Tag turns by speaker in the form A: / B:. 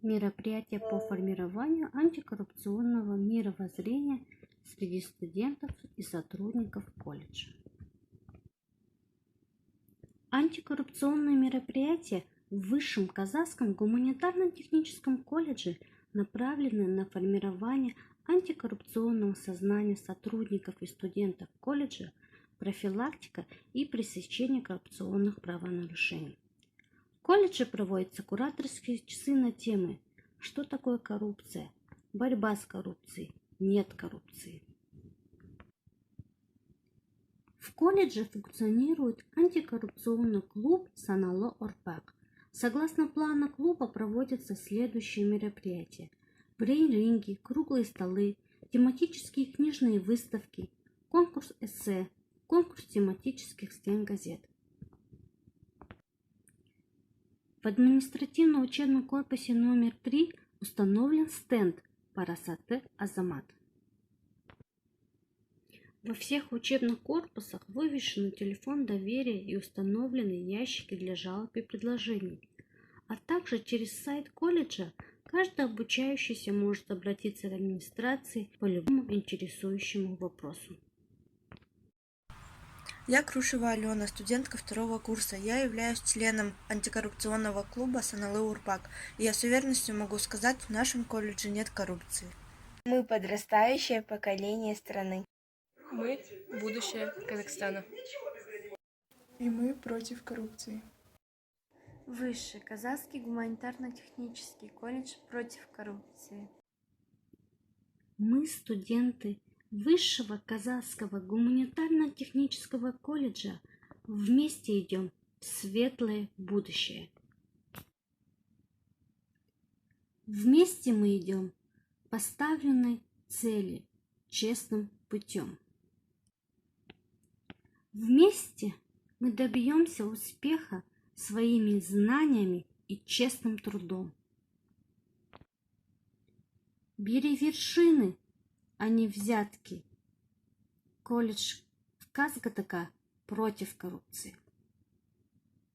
A: Мероприятие по формированию антикоррупционного мировоззрения среди студентов и сотрудников колледжа. Антикоррупционные мероприятия в Высшем Казахском гуманитарно-техническом колледже направлены на формирование антикоррупционного сознания сотрудников и студентов колледжа, профилактика и пресечение коррупционных правонарушений. В колледже проводятся кураторские часы на темы «Что такое коррупция?», «Борьба с коррупцией?», «Нет коррупции?». В колледже функционирует антикоррупционный клуб «Саналы Урпак». Согласно плану клуба проводятся следующие мероприятия: брейн-ринги, круглые столы, тематические книжные выставки, конкурс эссе, конкурс тематических стенгазет. В административно-учебном корпусе номер 3 установлен стенд «Парасаты Азамат». Во всех учебных корпусах вывешен телефон доверия и установлены ящики для жалоб и предложений. А также через сайт колледжа каждый обучающийся может обратиться к администрации по любому интересующему вопросу.
B: Я Крушева Алена, студентка 2-го курса. Я являюсь членом антикоррупционного клуба «Саналы Урпак». И я с уверенностью могу сказать, в нашем колледже нет коррупции.
C: Мы подрастающее поколение страны.
D: Мы – будущее Казахстана.
E: И мы против коррупции.
F: Высший Казахский гуманитарно-технический колледж против коррупции.
A: Мы студенты Высшего Казахского гуманитарно-технического колледжа вместе идем в светлое будущее. Вместе мы идем к поставленной цели честным путем. Вместе мы добьемся успеха своими знаниями и честным трудом. Бери вершины, а не взятки. Колледж КазГТК против коррупции.